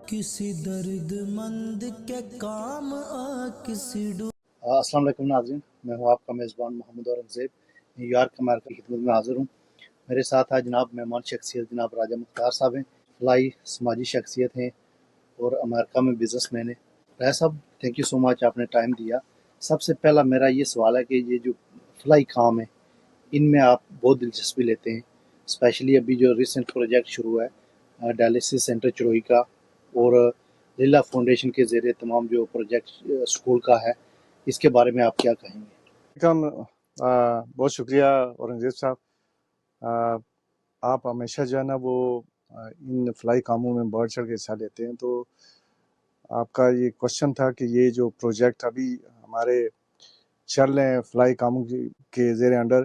کسی درد مند کے کام آ کسی السلام علیکم ناظرین، میں ہوں آپ کا میزبان محمد اورنگزیب، نیو یارک امریکہ کی خدمت میں حاضر ہوں۔ میرے ساتھ آج جناب مہمان شخصیت جناب راجہ مختار صاحب ہیں، فلائی سماجی شخصیت ہیں اور امریکہ میں بزنس مین ہیں۔ راجہ صاحب، تھینک یو سو مچ، آپ نے ٹائم دیا۔ سب سے پہلا میرا یہ سوال ہے کہ یہ جو فلائی کام ہے ان میں آپ بہت دلچسپی لیتے ہیں، اسپیشلی ابھی جو ریسنٹ پروجیکٹ شروع ہے ڈائلسس سینٹر چروئی کا اور لیلا فاؤنڈیشن کے زیر تمام جو پروجیکٹ اسکول کا ہے، اس کے بارے میں آپ کیا کہیں گے؟ بہت شکریہ اورنگزیب صاحب۔ آپ ہمیشہ جو ہے نا وہ ان فلائی کاموں میں بڑھ چڑھ کے حصہ لیتے ہیں، تو آپ کا یہ کوشچن تھا کہ یہ جو پروجیکٹ ابھی ہمارے چل رہے ہیں فلائی کاموں کے زیر انڈر،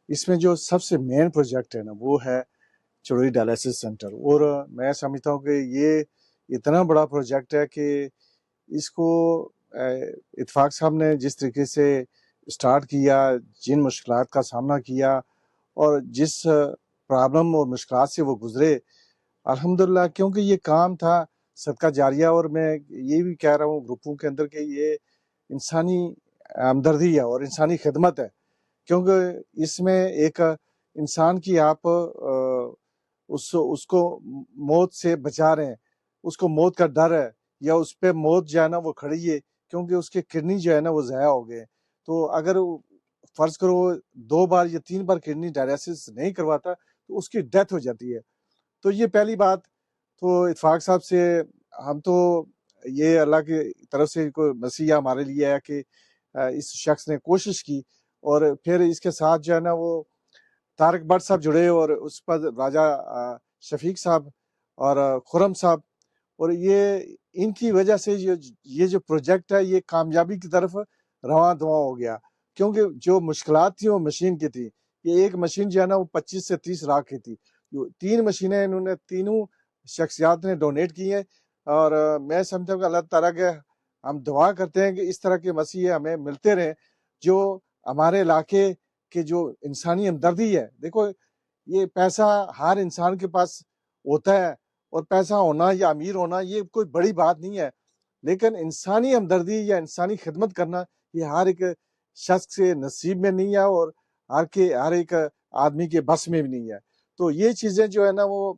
اس میں جو سب سے مین پروجیکٹ ہے نا وہ ہے چڑوئی ڈائلسس سینٹر، اور میں سمجھتا ہوں کہ یہ اتنا بڑا پروجیکٹ ہے کہ اس کو اتفاق صاحب نے جس طریقے سے اسٹارٹ کیا، جن مشکلات کا سامنا کیا اور جس پرابلم اور مشکلات سے وہ گزرے، الحمدللہ، کیونکہ یہ کام تھا صدقہ جاریہ، اور میں یہ بھی کہہ رہا ہوں گروپوں کے اندر کہ یہ انسانی ہمدردی ہے اور انسانی خدمت ہے، کیونکہ اس میں ایک انسان کی آپ اس کو موت سے بچا رہے ہیں، اس کو موت کا ڈر ہے یا اس پہ موت جو ہے نا وہ کھڑی ہے، کیونکہ اس کے کڈنی جو ہے نا وہ ضائع ہو گئے۔ تو اگر فرض کرو 2 بار یا 3 بار کڈنی ڈائلسس نہیں کرواتا تو اس کی ڈیتھ ہو جاتی ہے۔ تو یہ پہلی بات۔ تو اتفاق صاحب سے ہم تو یہ اللہ کی طرف سے کوئی مسیحا ہمارے لیے ہے کہ اس شخص نے کوشش کی، اور پھر اس کے ساتھ جو ہے نا وہ طارق بٹ صاحب جڑے، اور اس پر راجہ شفیق صاحب اور خرم صاحب، اور یہ ان کی وجہ سے یہ جو پروجیکٹ ہے یہ کامیابی کی طرف رواں دواں ہو گیا، کیونکہ جو مشکلات تھیں وہ مشین کی تھی۔ یہ ایک مشین جو ہے نا وہ 25 سے 30 لاکھ کی تھی، 3 مشینیں انہوں نے تینوں شخصیات نے ڈونیٹ کی ہیں، اور میں سمجھتا ہوں کہ اللہ تعالیٰ کے ہم دعا کرتے ہیں کہ اس طرح کے مسیح ہمیں ملتے رہیں، جو ہمارے علاقے کے جو انسانی ہمدردی ہے۔ دیکھو، یہ پیسہ ہر انسان کے پاس ہوتا ہے، اور پیسہ ہونا یا امیر ہونا یہ کوئی بڑی بات نہیں ہے، لیکن انسانی ہمدردی یا انسانی خدمت کرنا یہ ہر ایک شخص کے نصیب میں نہیں ہے، اور ہر ایک آدمی کے بس میں بھی نہیں ہے۔ تو یہ چیزیں جو ہے نا وہ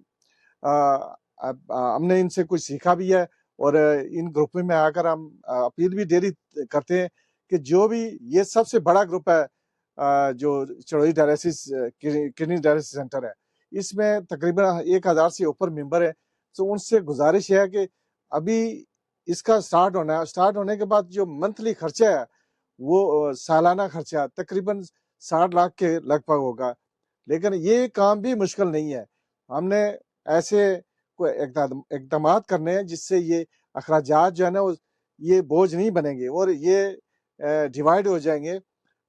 ہم نے ان سے کچھ سیکھا بھی ہے، اور ان گروپ میں آ کر ہم اپیل بھی ڈیلی کرتے ہیں کہ جو بھی یہ سب سے بڑا گروپ ہے جو چڑوئی ڈائلسس کڈنی ڈائلسس سینٹر ہے، اس میں تقریباً 1000 سے اوپر ممبر ہیں۔ تو ان سے گزارش ہے کہ ابھی اس کا سٹارٹ ہونے کے بعد جو منتھلی خرچہ ہے وہ سالانہ خرچہ تقریباً 60 لاکھ کے لگ بھگ ہوگا، لیکن یہ کام بھی مشکل نہیں ہے۔ ہم نے ایسے کوئی اقدامات کرنے ہیں جس سے یہ اخراجات جو ہے نا یہ بوجھ نہیں بنیں گے، اور یہ ڈیوائیڈ ہو جائیں گے۔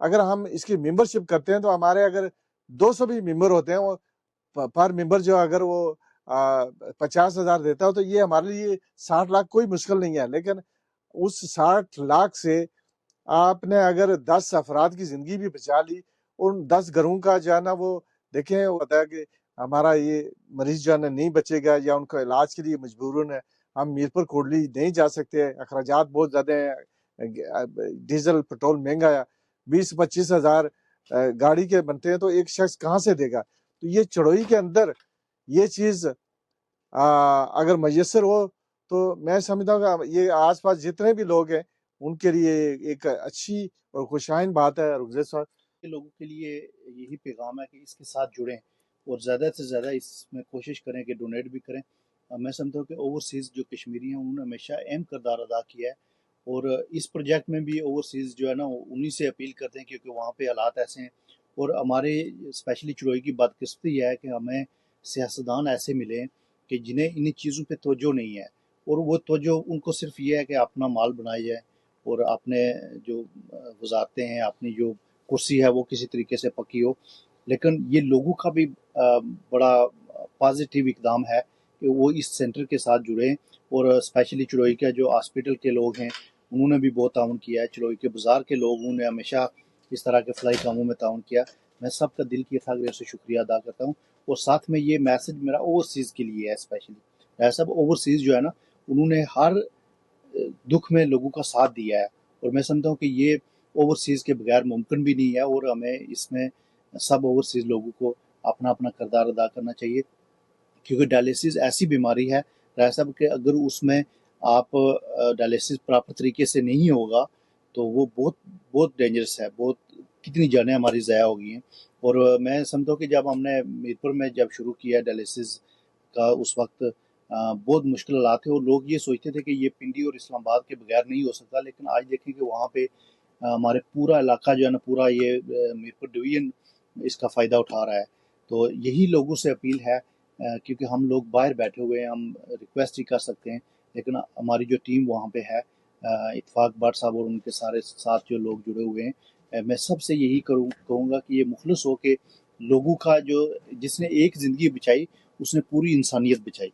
اگر ہم اس کی ممبرشپ کرتے ہیں تو ہمارے اگر 200 بھی ممبر ہوتے ہیں، وہ پر ممبر جو اگر وہ 50,000 دیتا ہو تو یہ ہمارے لیے 60 لاکھ کوئی مشکل نہیں ہے، لیکن اس 60 لاکھ سے آپ نے اگر 10 افراد کی زندگی بھی بچا لی، ان 10 گھروں کا جو ہے نا وہ دیکھیں، وہ ہوتا ہے کہ ہمارا یہ مریض جو ہے نا نہیں بچے گا، یا ان کا علاج کے لیے مجبوراً ہے ہم میرپور کوٹلی نہیں جا سکتے، اخراجات بہت زیادہ ہیں، ڈیزل پٹرول مہنگا ہے، 20-25 ہزار گاڑی کے بنتے ہیں، تو ایک شخص کہاں سے دے گا؟ تو یہ چڑوئی کے اندر یہ چیز اگر میسر ہو تو میں سمجھتا ہوں کہ یہ آس پاس جتنے بھی لوگ ہیں ان کے لیے ایک اچھی اور خوشائن بات ہے۔ رگزیب صاحب، لوگوں کے لیے یہی پیغام ہے کہ اس کے ساتھ جڑیں اور زیادہ سے زیادہ اس میں کوشش کریں کہ ڈونیٹ بھی کریں۔ میں سمجھتا ہوں کہ اوورسیز جو کشمیری ہیں انہوں نے ہمیشہ اہم کردار ادا کیا ہے، اور اس پروجیکٹ میں بھی اوورسیز جو ہے نا انہی سے اپیل کرتے ہیں، کیونکہ وہاں پہ حالات ایسے ہیں، اور ہمارے اسپیشلی چڑوئی کی بدقسمتی ہے کہ ہمیں سیاستدان ایسے ملے ہیں کہ جنہیں انہیں چیزوں پہ توجہ نہیں ہے، اور وہ توجہ ان کو صرف یہ ہے کہ اپنا مال بنایا جائے، اور اپنے جو وزارتیں ہیں، اپنی جو کرسی ہے وہ کسی طریقے سے پکی ہو۔ لیکن یہ لوگوں کا بھی بڑا پازیٹیو اقدام ہے کہ وہ اس سینٹر کے ساتھ جڑے، اور اسپیشلی چڑوئی کا جو ہاسپٹل کے لوگ ہیں انہوں نے بھی بہت تعاون کیا ہے، چڑوئی کے بازار کے لوگوں نے ہمیشہ اس طرح کے فلائی کاموں میں تعاون کیا۔ میں سب کا دل کی ٹھاک سے شکریہ ادا کرتا ہوں، اور ساتھ میں یہ میسج میرا اوورسیز کے لیے ہے، اسپیشلی ایسا اوورسیز جو ہے نا انہوں نے ہر دکھ میں لوگوں کا ساتھ دیا ہے، اور میں سمجھتا ہوں کہ یہ اوورسیز کے بغیر ممکن بھی نہیں ہے، اور ہمیں اس میں سب اوورسیز لوگوں کو اپنا اپنا کردار ادا کرنا چاہیے، کیونکہ ڈائلیسس ایسی بیماری ہے راجہ صاحب کہ اگر اس میں آپ ڈائلیسس پراپر طریقے سے نہیں ہوگا تو وہ بہت بہت ڈینجرس ہے، بہت کتنی جانیں ہماری ضائع ہو گئی ہیں۔ اور میں سمجھتا ہوں کہ جب ہم نے میرپور میں جب شروع کیا ڈائلیسس کا، اس وقت بہت مشکل حالات تھے، اور لوگ یہ سوچتے تھے کہ یہ پنڈی اور اسلام آباد کے بغیر نہیں ہو سکتا، لیکن آج دیکھیں کہ وہاں پہ ہمارے پورا علاقہ جو ہے نا، پورا یہ میرپور ڈویژن اس کا فائدہ اٹھا رہا ہے۔ تو یہی لوگوں سے اپیل ہے، کیونکہ ہم لوگ باہر بیٹھے ہوئے ہیں، ہم ریکویسٹ ہی کر سکتے ہیں، لیکن ہماری جو ٹیم وہاں پہ ہے، اتفاق بٹ صاحب اور ان کے سارے ساتھ جو لوگ جڑے ہوئے ہیں، میں سب سے یہی کہوں گا کہ یہ مخلص ہو کہ لوگوں کا جس نے ایک زندگی بچائی اس نے پوری انسانیت بچائی،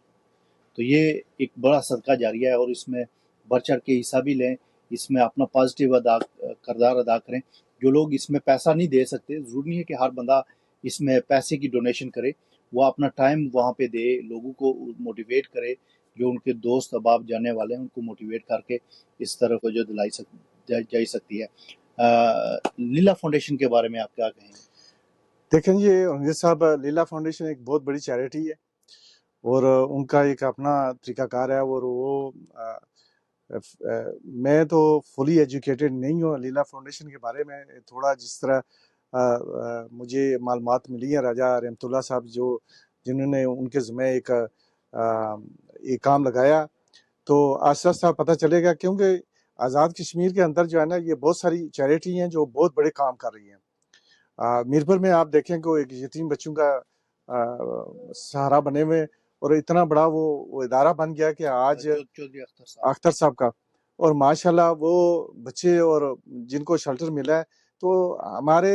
تو یہ ایک بڑا صدقہ جاریہ ہے، اور اس میں بڑھ چڑھ کے حصہ بھی لیں، اس میں اپنا پازیٹیو کردار ادا کریں۔ جو لوگ اس میں پیسہ نہیں دے سکتے، ضروری نہیں ہے کہ ہر بندہ اس میں پیسے کی ڈونیشن کرے، وہ اپنا ٹائم وہاں پہ دے، لوگوں کو موٹیویٹ کرے، جو ان کے دوست احباب جانے والے ہیں ان کو موٹیویٹ کر کے اس طرف جو جائی سکتی ہے۔ لیلا فاؤنڈیشن کے بارے میں آپ کیا کہیں؟ دیکھیں یہ اورنگزیب صاحب، لیلا فاؤنڈیشن ایک بہت بڑی چیریٹی ہے، اور ان کا ایک اپنا طریقہ کار ہے، اور وہ میں تو فلی ایجوکیٹڈ نہیں ہوں لیلا فاؤنڈیشن کے بارے میں، تھوڑا جس طرح مجھے معلومات ملی ہیں راجہ رحمت اللہ صاحب جنہوں نے ان کے ذمہ ایک کام لگایا، تو آہستہ آہستہ پتہ چلے گا، کیونکہ آزاد کشمیر کے اندر جو ہے نا یہ بہت ساری چیریٹی ہیں جو بہت بڑے کام کر رہی ہیں۔ میرپور میں آپ دیکھیں کہ ایک یتیم بچوں کا سہارا بنے ہوئے، اور اتنا بڑا وہ ادارہ بن گیا کہ آج چودھری اختر صاحب کا، اور ماشاءاللہ وہ بچے اور جن کو شیلٹر ملا ہے، تو ہمارے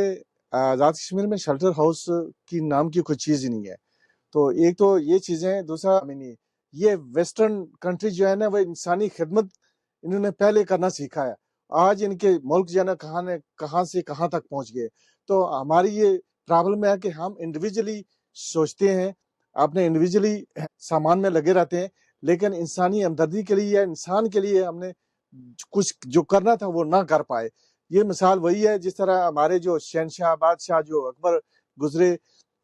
آزاد کشمیر میں شیلٹر ہاؤس کی نام کی کوئی چیز ہی نہیں ہے۔ تو ایک تو یہ چیزیں، دوسرا یہ ویسٹرن کنٹری جو ہے نا وہ انسانی خدمت انہوں نے پہلے کرنا سیکھا ہے، آج ان کے ملک جو ہے نا کہاں سے کہاں تک پہنچ گئے۔ تو ہماری یہ پرابلم ہے کہ ہم انڈیویجلی سوچتے ہیں، اپنے انڈیویجلی سامان میں لگے رہتے ہیں، لیکن انسانی ہمدردی کے لیے یا انسان کے لیے ہم نے کچھ جو کرنا تھا وہ نہ کر پائے۔ یہ مثال وہی ہے جس طرح ہمارے جو شہنشاہ بادشاہ جو اکبر گزرے،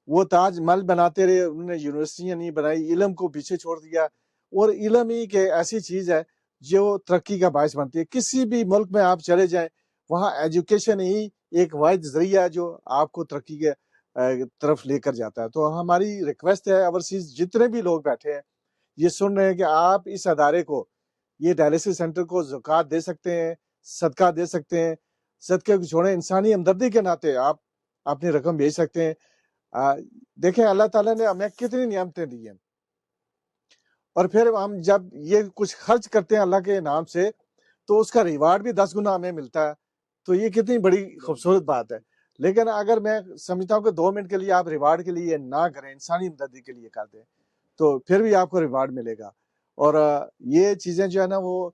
وہ تاج محل بناتے رہے، انہوں نے یونیورسٹیاں نہیں بنائی، علم کو پیچھے چھوڑ دیا، اور علم ہی کہ ایسی چیز ہے جو ترقی کا باعث بنتی ہے۔ کسی بھی ملک میں آپ چلے جائیں، وہاں ایجوکیشن ہی ایک واحد ذریعہ ہے جو آپ کو ترقی کے طرف لے کر جاتا ہے۔ تو ہماری ریکویسٹ ہے، اوورسیز جتنے بھی لوگ بیٹھے ہیں یہ سن رہے ہیں، کہ آپ اس ادارے کو، یہ ڈائلیسس سینٹر کو زکوٰۃ دے سکتے ہیں، صدقہ دے سکتے ہیں، صدقے کو چھوڑیں، انسانی ہمدردی کے ناطے آپ اپنی رقم بھیج سکتے ہیں۔ دیکھیں اللہ تعالیٰ نے ہمیں کتنی نعمتیں دی ہیں، اور پھر ہم جب یہ کچھ خرچ کرتے ہیں اللہ کے نام سے تو اس کا ریوارڈ بھی 10 گنا ہمیں ملتا ہے، تو یہ کتنی بڑی خوبصورت بات ہے۔ لیکن اگر میں سمجھتا ہوں کہ 2 منٹ کے لیے آپ ریوارڈ کے لیے نہ کریں، انسانی ہمدردی کے لیے کر دیں، تو پھر بھی آپ کو ریوارڈ ملے گا۔ اور یہ چیزیں جو ہے نا وہ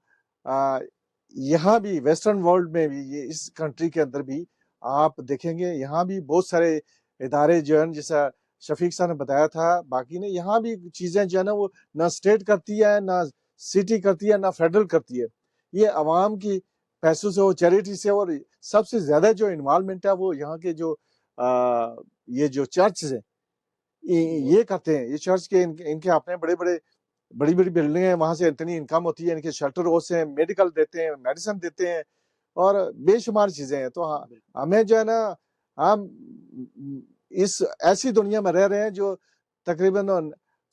یہاں بھی ویسٹرن ورلڈ میں بھی، یہ اس کنٹری کے اندر بھی آپ دیکھیں گے، یہاں بھی بہت سارے ادارے جو ہیں، جیسا شفیق صاحب نے بتایا تھا، باقی نے یہاں بھی چیزیں جو ہے نا وہ نہ اسٹیٹ کرتی ہے، نہ سٹی کرتی ہے، نہ فیڈرل کرتی ہے، یہ عوام کی پیسوں سے، وہ چیریٹی سے، اور سب سے زیادہ جو انوالومنٹ ہے وہ یہاں کے یہ جو چرچز ہیں یہ کرتے ہیں۔ یہ چرچ کے ان کے اپنے بڑی بڑی بلڈنگ ہیں، وہاں سے اتنی انکم ہوتی ہے، ان کے شیلٹر ہاؤس ہیں، میڈیکل دیتے ہیں، میڈیسن دیتے ہیں، اور بے شمار چیزیں ہیں۔ تو ہمیں جو ہے نا، ہم اس ایسی دنیا میں رہ رہے ہیں جو تقریباً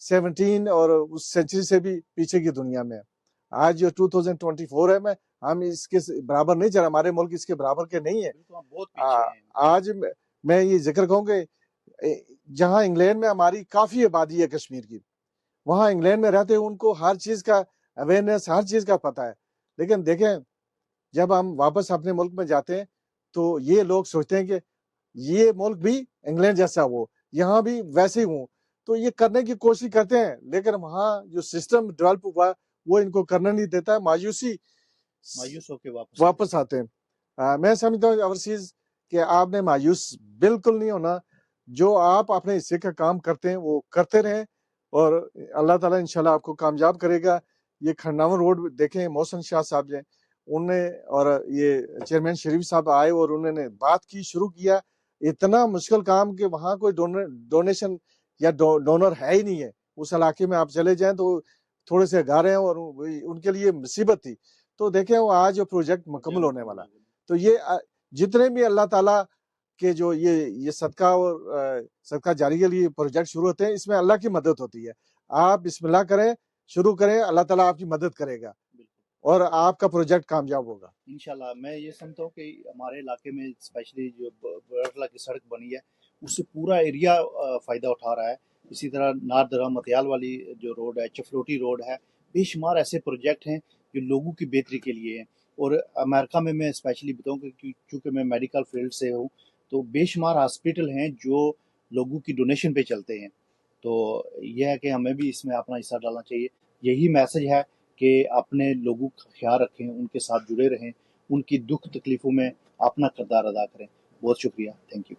17 اور اس سینچری سے بھی پیچھے کی دنیا میں ہے۔ آج جو 2024 ہے، ہم اس کے برابر نہیں چل رہے، ہمارے ملک اس کے برابر کے نہیں ہیں۔ آج میں یہ ذکر کہوں کہ جہاں انگلینڈ میں ہماری کافی آبادی ہے کشمیر کی، وہاں انگلینڈ میں رہتے ہیں، ان کو ہر چیز کا اویئرنیس، ہر چیز کا پتہ ہے، لیکن دیکھیں جب ہم واپس اپنے ملک میں جاتے ہیں تو یہ لوگ سوچتے ہیں کہ یہ ملک بھی انگلینڈ جیسا ہو، یہاں بھی ویسے ہی ہوں، تو یہ کرنے کی کوشش کرتے ہیں، لیکن وہاں جو سسٹم ڈیولپ ہوا وہ ان کو کرنا نہیں دیتا، مایوس ہو کے واپس آتے ہیں۔ میں سمجھتا ہوں اوورسیز کہ آپ نے مایوس بالکل نہیں ہونا، جو آپ اپنے حصے کا کام کرتے ہیں وہ کرتے رہیں، اور اللہ تعالیٰ انشاءاللہ آپ کو کامیاب کرے گا۔ یہ کھنڈاون روڈ دیکھیں، محسن شاہ صاحب جو ہیں انہوں نے اور یہ چیئرمین شریف صاحب آئے اور انہوں نے بات کی، شروع کیا. اتنا مشکل کام کہ وہاں کوئی ڈونیشن یا ڈونر ہے ہی نہیں ہے. اس علاقے میں آپ چلے جائیں تو تھوڑے سے گارے ہیں اور ان کے لیے مصیبت تھی. تو دیکھیں وہ آج پروجیکٹ مکمل ہونے والا. تو یہ جتنے بھی اللہ تعالیٰ کہ جو یہ صدقہ اور صدقہ جاری کے لیے پروجیکٹ شروع ہوتے ہیں، اس میں اللہ کی مدد ہوتی ہے. آپ بسم اللہ کریں، شروع کریں، اللہ تعالیٰ آپ کی مدد کرے گا اور آپ کا پروجیکٹ کامیاب ہوگا انشاءاللہ. میں یہ سمجھتا ہوں کہ ہمارے علاقے میں اسپیشلی جو برٹلا کی سڑک بنی ہے اس سے پورا ایریا فائدہ اٹھا رہا ہے. اسی طرح ناردرہ متیال والی جو روڈ ہے، چفلوٹی روڈ ہے، بے شمار ایسے پروجیکٹ ہیں جو لوگوں کی بہتری کے لیے ہیں. اور امریکہ میں اسپیشلی بتاؤں کہ چونکہ میں میڈیکل فیلڈ سے ہوں تو بے شمار ہاسپٹل ہیں جو لوگوں کی ڈونیشن پہ چلتے ہیں. تو یہ ہے کہ ہمیں بھی اس میں اپنا حصہ ڈالنا چاہیے. یہی میسج ہے کہ اپنے لوگوں کا خیال رکھیں، ان کے ساتھ جڑے رہیں، ان کی دکھ تکلیفوں میں اپنا کردار ادا کریں. بہت شکریہ. Thank you.